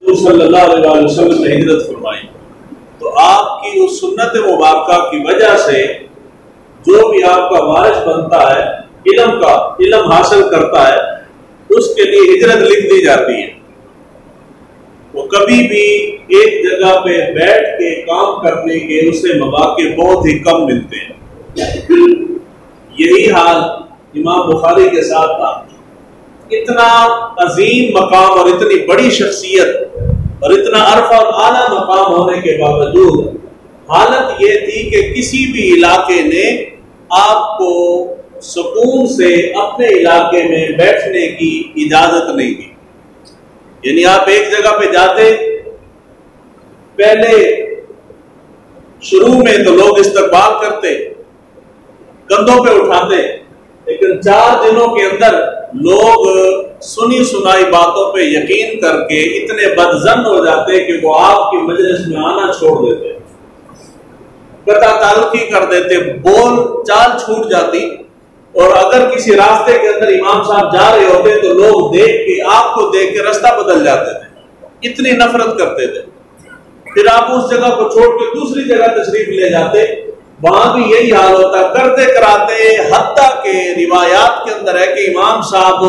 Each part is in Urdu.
صلی اللہ علیہ وسلم نے ہجرت فرمائی تو آپ کی اس سنت مبارکہ کی وجہ سے جو بھی آپ کا وارث بنتا ہے علم حاصل کرتا ہے اس کے لیے ہجرت لکھ دی جاتی ہے. وہ کبھی بھی ایک جگہ پہ بیٹھ کے کام کرنے کے اسے مواقع بہت ہی کم ملتے ہیں. یہی حال امام بخاری کے ساتھ تھا. اتنا عظیم مقام اور اتنی بڑی شخصیت اور اتنا عرفہ اور اعلیٰ مقام ہونے کے باوجود حالت یہ تھی کہ کسی بھی علاقے نے آپ کو سکون سے اپنے علاقے میں بیٹھنے کی اجازت نہیں دی. یعنی آپ ایک جگہ پہ جاتے، پہلے شروع میں تو لوگ استقبال کرتے، کندھوں پہ اٹھاتے، لیکن 4 دنوں کے اندر لوگ سنی سنائی باتوں پہ یقین کر کے اتنے بدظن ہو جاتے کہ وہ آپ کی مجلس میں آنا چھوڑ دیتے، قطع تعلقی کر دیتے، بول چال چھوٹ جاتی. اور اگر کسی راستے کے اندر امام صاحب جا رہے ہوتے تو لوگ دیکھ کے آپ کو دیکھ کے راستہ بدل جاتے تھے، اتنی نفرت کرتے تھے. پھر آپ اس جگہ کو چھوڑ کے دوسری جگہ تشریف لے جاتے، وہاں بھی یہی حال ہوتا. کرتے کراتے حتیٰ کہ روایات کے اندر ہے کہ امام صاحب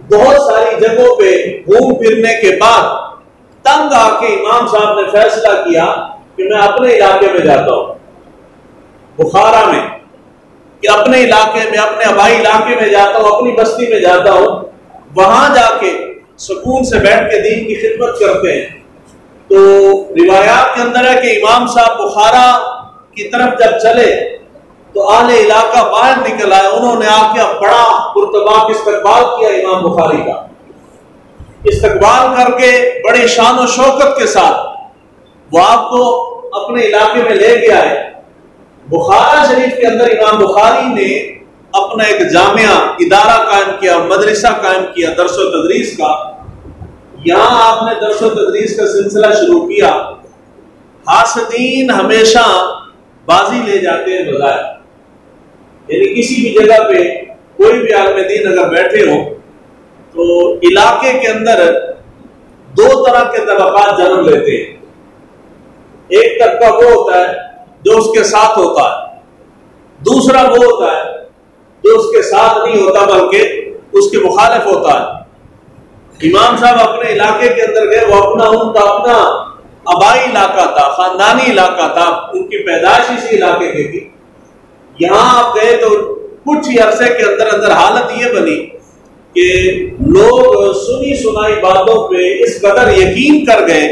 بہت ساری جگہوں پہ گھوم پھرنے کے بعد تنگ آ کے امام صاحب نے فیصلہ کیا کہ میں اپنے علاقے میں جاتا ہوں، بخارا میں، کہ اپنے علاقے میں، اپنے آبائی علاقے میں جاتا ہوں، اپنی بستی میں جاتا ہوں، وہاں جا کے سکون سے بیٹھ کے دین کی خدمت کرتے ہیں. تو روایات کے اندر ہے کہ امام صاحب بخارا کی طرف جب چلے تو اہل علاقہ باہر نکل آئے، انہوں نے آ کے بڑا پرتباق استقبال کیا امام بخاری کا. استقبال کر کے بڑے شان و شوکت کے ساتھ وہ آپ کو اپنے علاقے میں لے کے آئے. بخارا شریف کے اندر امام بخاری نے اپنا ایک جامعہ ادارہ قائم کیا، مدرسہ قائم کیا درس و تدریس کا. یہاں آپ نے درس و تدریس کا سلسلہ شروع کیا. حاسدین ہمیشہ بازی لے جاتے ہیں بظاہر، یعنی کسی بھی جگہ پہ کوئی بھی عالم دین اگر بیٹھے ہو تو علاقے کے اندر 2 طرح کے طبقات جنم لیتے ہیں. ایک طبقہ وہ ہوتا ہے جو اس کے ساتھ ہوتا ہے، دوسرا وہ ہوتا ہے جو اس کے ساتھ نہیں ہوتا بلکہ اس کے مخالف ہوتا ہے. امام صاحب اپنے علاقے کے اندر گئے، وہ ان کا اپنا آبائی علاقہ تھا، خاندانی علاقہ تھا، ان کی پیدائش اسی علاقے کی تھی. یہاں آپ گئے تو کچھ ہی عرصے کے اندر اندر حالت یہ بنی کہ لوگ سنی سنائی باتوں پہ اس قدر یقین کر گئے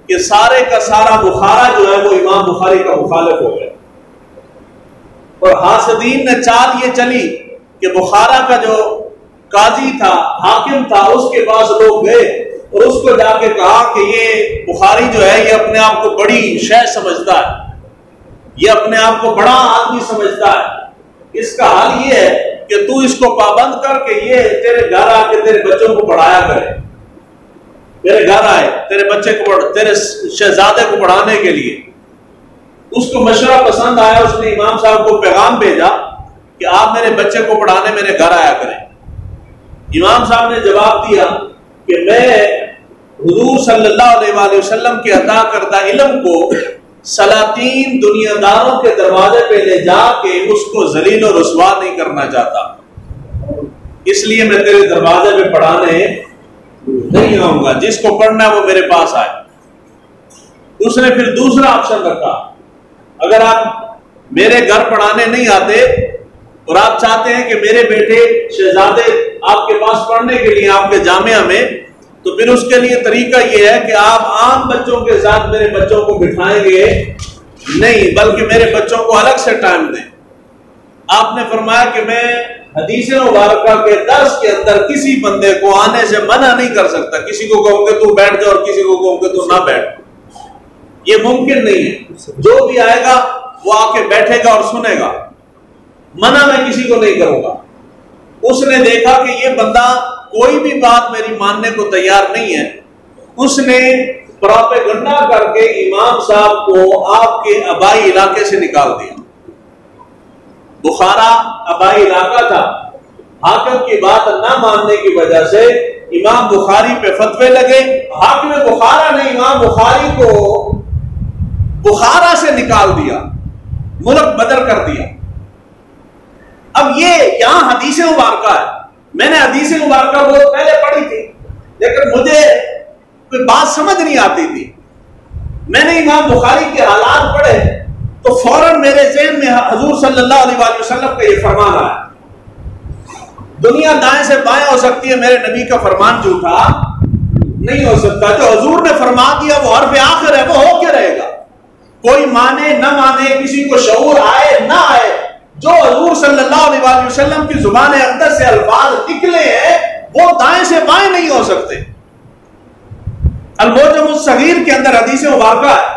کہ سارے کا سارا بخارا جو ہے وہ امام بخاری کا مخالف ہو گیا. اور حاسدین نے چال یہ چلی کہ بخارا کا جو قاضی تھا، حاکم تھا، اس کے پاس لوگ گئے اور اس کو جا کے کہا کہ یہ بخاری جو ہے یہ اپنے آپ کو بڑی شے سمجھتا ہے، یہ اپنے آپ کو بڑا آدمی سمجھتا ہے، اس کا حال یہ ہے کہ تو اس کو پابند کر کے یہ تیرے گھر آ کے تیرے بچوں کو پڑھایا کرے. تیرے گھر آئے تیرے بچے کو تیرے شہزادے کو پڑھانے کے لیے. اس کو مشورہ پسند آیا، اس نے امام صاحب کو پیغام بھیجا کہ آپ میرے بچے کو پڑھانے میرے گھر آیا کریں. امام صاحب نے جواب دیا کہ میں حضور صلی اللہ علیہ وآلہ وسلم کے عطا کردہ علم کو سلاطین دنیا داروں کے دروازے پہ لے جا کے اس کو ذلیل و رسوا نہیں کرنا چاہتا، اس لیے میں تیرے دروازے پہ پڑھانے نہیں آؤں گا، جس کو پڑھنا ہے وہ میرے پاس آئے. اس نے پھر دوسرا آپشن رکھا، اگر آپ میرے گھر پڑھانے نہیں آتے اور آپ چاہتے ہیں کہ میرے بیٹے شہزادے آپ کے پاس پڑھنے کے لیے آپ کے جامعہ میں، تو پھر اس کے لیے طریقہ یہ ہے کہ آپ عام بچوں کے ساتھ میرے بچوں کو بٹھائیں گے نہیں، بلکہ میرے بچوں کو الگ سے ٹائم دیں. آپ نے فرمایا کہ میں حدیث مبارکہ کے درس کے اندر کسی بندے کو آنے سے منع نہیں کر سکتا. کسی کو کہوں کہ تو بیٹھ جا اور کسی کو کہوں کہ تو نہ بیٹھ، یہ ممکن نہیں ہے. جو بھی آئے گا وہ آ کے بیٹھے گا اور سنے گا، منع میں کسی کو نہیں کروں گا. اس نے دیکھا کہ یہ بندہ کوئی بھی بات میری ماننے کو تیار نہیں ہے. اس نے پروپیگنڈا کر کے امام صاحب کو آپ کے آبائی علاقے سے نکال دیا. بخارا آبائی علاقہ تھا، حاکم کی بات نہ ماننے کی وجہ سے امام بخاری پہ فتوے لگے، حاکم بخارا نے امام بخاری کو بخارا سے نکال دیا، ملک بدر کر دیا۔ اب یہ یہاں حدیث مبارکہ ہے، میں نے حدیث مبارکہ بہت پہلے پڑھی تھی لیکن مجھے کوئی بات سمجھ نہیں آتی تھی۔ میں نے امام بخاری کے حالات پڑھے تو فوراً میرے ذہن میں حضور صلی اللہ علیہ وآلہ وسلم کا یہ فرمان آیا، دنیا دائیں سے بائیں ہو سکتی ہے، میرے نبی کا فرمان جھوٹا نہیں ہو سکتا۔ جو حضور نے فرما دیا وہ حرف آخر ہے، وہ ہو کے رہے گا، کوئی مانے نہ مانے، کسی کو شعور آئے نہ آئے، جو حضور صلی اللہ علیہ وآلہ وسلم کی زبان اقدس سے الفاظ نکلے ہیں وہ دائیں سے بائیں نہیں ہو سکتے۔ المعجم الصغیر کے اندر حدیث مبارکہ ہے،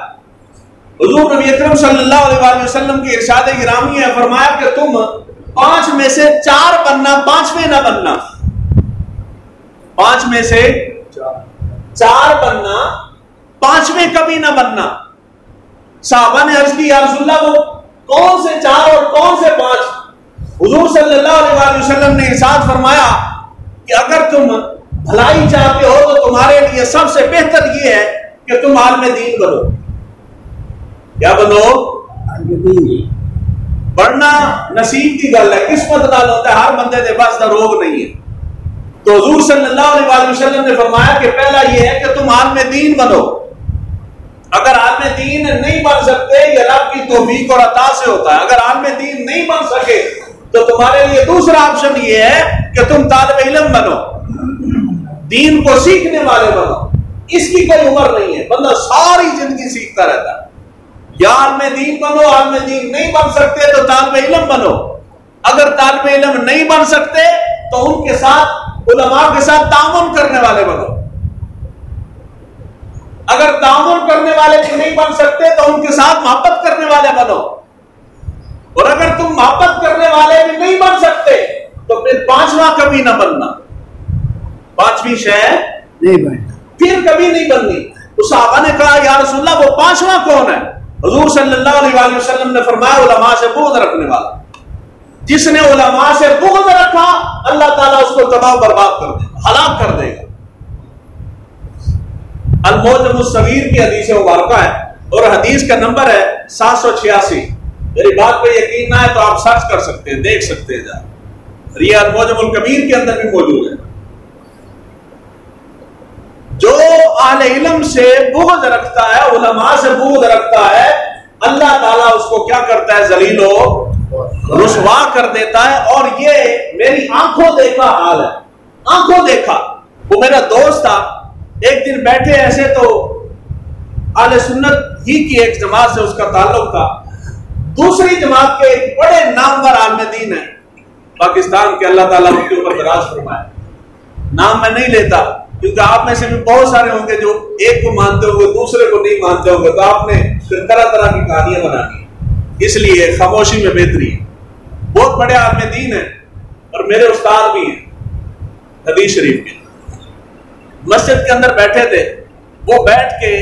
حضور نبی اکرم صلی اللہ علیہ وآلہ وسلم کی ارشاد گرامی ہے، فرمایا کہ تم 5 میں سے 4 بننا، 5ویں نہ بننا، 5 میں سے 4 بننا، 5ویں کبھی نہ بننا۔ صحابہ نے عرض کی یا رسول اللہ وہ کون سے 4 اور کون سے 5؟ حضور صلی اللہ علیہ وآلہ وسلم نے ارشاد فرمایا کہ اگر تم بھلائی چاہتے ہو تو تمہارے لیے سب سے بہتر یہ ہے کہ تم عالم دین بنو۔ کیا بنو؟ بڑھنا نصیب کی گل ہے، قسمت نال ہوتا ہے، ہر بندے دے پاس روگ نہیں ہے۔ تو حضور صلی اللہ علیہ وآلہ وسلم نے فرمایا کہ پہلا یہ ہے کہ تم عالم دین بنو۔ اگر عالم دین نہیں بن سکتے یہ رب کی توفیق اور عطا سے ہوتا ہے، اگر عالم دین نہیں بن سکے تو تمہارے لیے دوسرا آپشن یہ ہے کہ تم طالب علم بنو، دین کو سیکھنے والے بنو۔ اس کی کوئی عمر نہیں ہے، بندہ ساری زندگی سیکھتا رہتا ہے۔ یا عالم دین بنو، عالم دین نہیں بن سکتے تو طالب علم بنو، اگر طالب علم نہیں بن سکتے تو ان کے ساتھ علماء کے ساتھ تعاون کرنے والے بنو، اگر تعاون کرنے والے بھی نہیں بن سکتے تو ان کے ساتھ محبت کرنے والے بنو، اور اگر تم محبت کرنے والے بھی نہیں بن سکتے تو پھر 5واں کبھی نہ بننا، 5ویں شے نہیں بننا، پھر کبھی نہیں بننی۔ تو صحابہ نے کہا یا رسول اللہ وہ 5واں کون ہے؟ حضور صلی اللہ علیہ وآلہ وسلم نے فرمایا علماء سے بغض رکھنے والا۔ جس نے علماء سے بغض رکھا اللہ تعالیٰ اس کو تباہ برباد کر دے گا، ہلاک کر دے گا۔ المعجم الصغیر کی حدیث مبارکہ ہے اور حدیث کا نمبر ہے 786۔ میری بات پہ یقین نہ ہے تو آپ سرچ کر سکتے ہیں، دیکھ سکتے ہیں، یہ المعجم الکبیر کے اندر بھی موجود ہے۔ جو اہل علم سے بغض رکھتا ہے، علماء سے بغض رکھتا ہے، اللہ تعالیٰ اس کو کیا کرتا ہے؟ ذلیل و رسوا کر دیتا ہے۔ اور یہ میری آنکھوں دیکھا حال ہے، آنکھوں دیکھا۔ وہ میرا دوست تھا، ایک دن بیٹھے ایسے تو اہل سنت ہی کی ایک جماعت سے اس کا تعلق تھا، دوسری جماعت کے ایک بڑے نامور عالم دین ہیں پاکستان کے، اللہ تعالیٰ ان کے اوپر دراز فرمائے۔ نام میں نہیں لیتا کیونکہ آپ میں سے بھی بہت سارے ہوں گے جو ایک کو مانتے ہوں گے، دوسرے کو نہیں مانتے ہوں گے، تو آپ نے پھر طرح طرح کی کہانیاں بنانی، اس لیے خاموشی میں بہتری ہے۔ بہت بڑے عالم دین ہیں اور میرے استاد بھی ہیں حدیث شریف کے۔ مسجد کے اندر بیٹھے تھے، وہ بیٹھ کے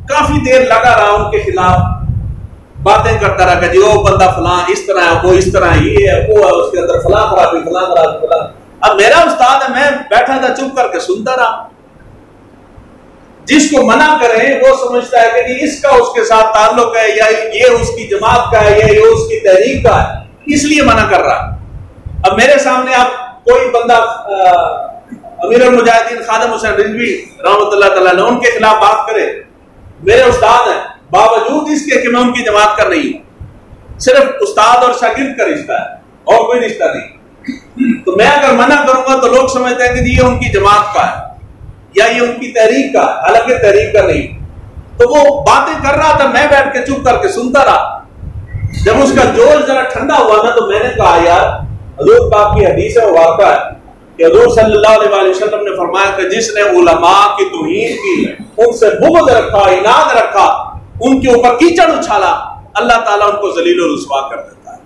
کافی دیر لگا رہا ان کے خلاف، باتیں کرتا رہا کہ جی وہ بندہ فلاں اس طرح ہے، وہ اس طرح ہے، یہ ہے وہ ہے، اس کے اندر فلاں خرابی فلاں خرابی فلاں۔ اب میرا استاد ہے، میں بیٹھا تھا چپ کر کے سنتا رہا۔ جس کو منع کریں وہ سمجھتا ہے کہ اس کا اس کے ساتھ تعلق ہے، یا یہ اس کی جماعت کا ہے، یا یہ اس کی تحریک کا ہے، اس لیے منع کر رہا۔ اب میرے سامنے آپ کوئی بندہ امیر المجاہدین خادم حسین رضوی رحمۃ اللہ تعالیٰ نے ان کے خلاف بات کرے، میرے استاد ہیں، باوجود اس کے کہ میں ان کی جماعت کا نہیں ہوں، صرف استاد اور شاگرد کا رشتہ ہے اور کوئی رشتہ نہیں، تو میں اگر منع کروں گا تو لوگ سمجھتے ہیں کہ یہ ان کی جماعت کا ہے یا یہ ان کی تحریک کا ہے، حالانکہ تحریک کا نہیں۔ تو وہ باتیں کر رہا تھا، میں بیٹھ کے چپ کر کے سنتا رہا۔ جب اس کا جوش ذرا ٹھنڈا ہوا نا تو میں نے کہا یار حضور پاک کی حدیث مبارکہ ہے کہ حضور صلی اللہ علیہ وآلہ وسلم نے فرمایا کہ جس نے علماء کی توہین کی، ان سے بغض رکھا، عناد رکھا، ان کے اوپر کیچڑ اچھالا، اللہ تعالیٰ ان کو ذلیل و رسوا کر دیتا ہے۔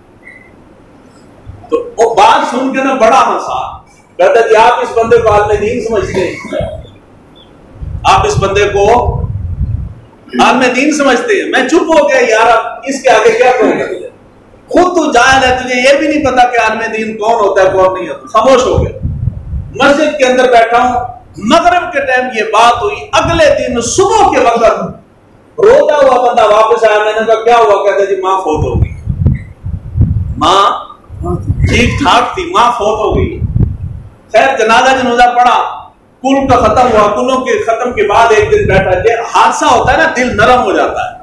تو وہ بات سن کے نا بڑا ہنسا، کہتا کہ آپ اس بندے کو عالم دین سمجھتے ہیں، آپ اس بندے کو عالم دین سمجھتے ہیں۔ میں چپ ہو گیا، یار اب اس کے آگے کیا کہوں گا، تجھے خود تو جاہل ہے، تجھے یہ بھی نہیں پتا کہ عالم دین کون ہوتا ہے کون نہیں ہوتا، خاموش ہو گیا۔ مسجد کے اندر بیٹھا ہوں، مغرب کے ٹائم یہ بات ہوئی، اگلے دن صبح کے وقت روتا ہوا بندہ واپس آیا، میں نے کہا کیا ہوا؟ کہتا جی ماں فوت ہو گئی۔ ماں ٹھیک ٹھاک تھی، ماں فوت ہو گئی۔ خیر جنازہ جنازہ پڑا، کل کا ختم ہوا، کلوں کے ختم کے بعد ایک دن بیٹھا، حادثہ ہوتا ہے نا دل نرم ہو جاتا ہے۔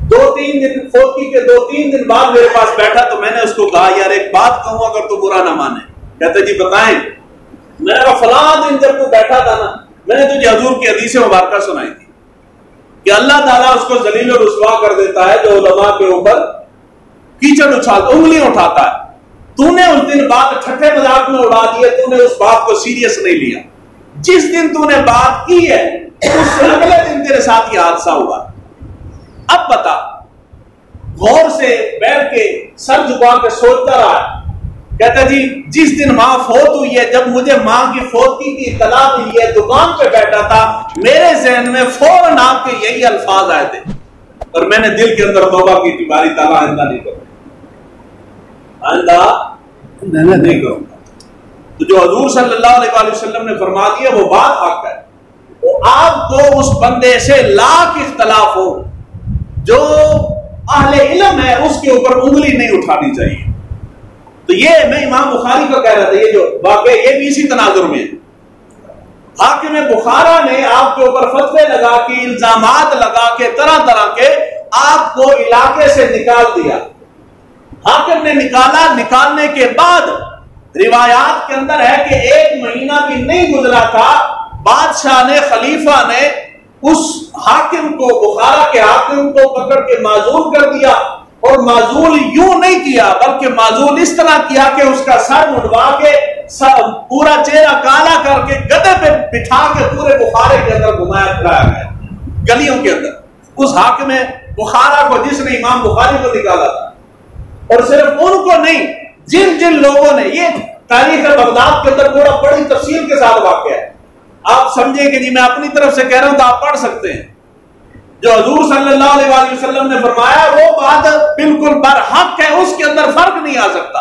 2-3 دن فوتگی کے 2-3 دن بعد میرے پاس بیٹھا تو میں نے اس کو کہا یار ایک بات کہوں اگر تو برا نہ مانے۔ کہتا جی بتائیں۔ میں نے کہا فلاں دن جب تو بیٹھا تھا نا، میں نے تجھے حضور کی حدیث مبارکہ سنائی تھی کہ اللہ تعالیٰ اس کو ذلیل و رسوا کر دیتا ہے جو علماء کے اوپر کیچڑ اچھالتا، انگلی اٹھاتا ہے۔ تو نے اس دن بات ٹھٹے مذاق میں اڑا دیے، تو نے اس بات کو سیریس نہیں لیا۔ جس دن تو نے بات کی ہے اس سے اگلے دن تیرے ساتھ یہ حادثہ ہوا۔ اب بتا، غور سے بیٹھ کے سر جھکا کے سوچتا رہا۔ کہتا جی جس دن ماں فوت ہوئی ہے، جب مجھے ماں کی فوتگی کی اطلاع ملی ہے، دکان پہ بیٹھا تھا، میرے ذہن میں فوراً آپ کے یہی الفاظ آئے تھے اور میں نے دل کے اندر توبہ کی تھی، باری تعالیٰ آئندہ نہیں کروں گا، آئندہ نہیں کروں گا۔ تو جو حضور صلی اللہ علیہ وسلم نے فرما دیا وہ بات حق ہے۔ وہ آپ کو اس بندے سے لاکھ اختلاف ہو، جو اہل علم ہے اس کے اوپر انگلی نہیں اٹھانی چاہیے۔ تو یہ میں امام بخاری کا کہہ رہا تھا، یہ جو واقعہ یہ بھی اسی تناظر میں ہے۔ حاکم بخارا نے آپ کے اوپر فتوے لگا کے، الزامات لگا کے، طرح طرح کے آپ کو علاقے سے نکال دیا۔ حاکم نے نکالا، نکالنے کے بعد روایات کے اندر ہے کہ 1 مہینہ بھی نہیں گزرا تھا، بادشاہ نے، خلیفہ نے اس حاکم کو، بخارا کے حاکم کو پکڑ کے معزول کر دیا، اور معزول یوں نہیں کیا بلکہ معزول اس طرح کیا کہ اس کا سر مڑوا کے، پورا چہرہ کالا کر کے، گدے پہ بٹھا کے پورے بخارے کے اندر گھمایا پھرایا گیا، گلیوں کے اندر۔ اس حاکم بخارا کو جس نے امام بخاری کو نکالا تھا، اور صرف ان کو نہیں، جن جن لوگوں نے، یہ تاریخ بغداد کے اندر پورا بڑی تفصیل کے ساتھ واقعہ ہے، آپ سمجھیں کہ جی میں اپنی طرف سے کہہ رہا ہوں تو آپ پڑھ سکتے ہیں۔ جو حضور صلی اللہ علیہ وسلم نے فرمایا وہ بات بالکل برحق ہے، اس کے اندر فرق نہیں آ سکتا۔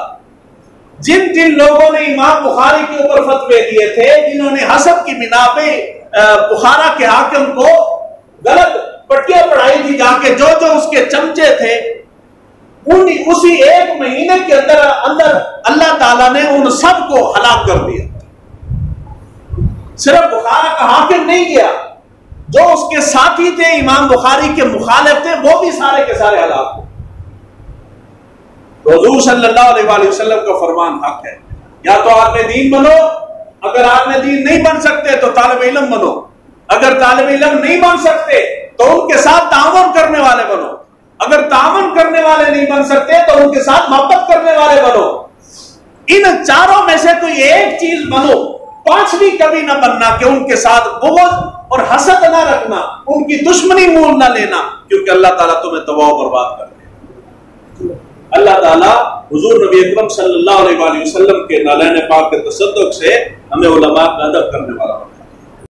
جن جن لوگوں نے امام بخاری کے اوپر فتوے دیے تھے، جنہوں نے حسب کی بنا پہ بخارا کے حاکم کو غلط پٹیاں پڑھائی تھی جا کے، جو جو اس کے چمچے تھے، اسی 1 مہینے کے اندر اللہ تعالیٰ نے ان سب کو ہلاک کر دیا۔ صرف بخارا کا حاکم نہیں گیا، جو اس کے ساتھی تھے امام بخاری کے مخالف تھے، وہ بھی سارے کے سارے ہلاک ہوئے۔ تو حضور صلی اللہ علیہ وسلم کا فرمان حق ہے، یا تو عالم دین بنو، اگر عالم دین نہیں بن سکتے تو طالب علم بنو، اگر طالب علم نہیں بن سکتے تو ان کے ساتھ تعاون کرنے والے بنو، اگر تعاون کرنے والے نہیں بن سکتے تو ان کے ساتھ محبت کرنے والے بنو۔ ان چاروں میں سے کوئی ایک چیز بنو، 5ویں کبھی نہ بننا کہ ان کے ساتھ بغض اور حسد نہ رکھنا، ان کی دشمنی مول نہ لینا، کیونکہ اللہ تعالیٰ تمہیں تباہ و برباد کر دے۔ اللہ تعالیٰ حضور نبی اکرم صلی اللہ علیہ وسلم کے نالین پاک کے تصدق سے ہمیں علماء کا ادب کرنے والا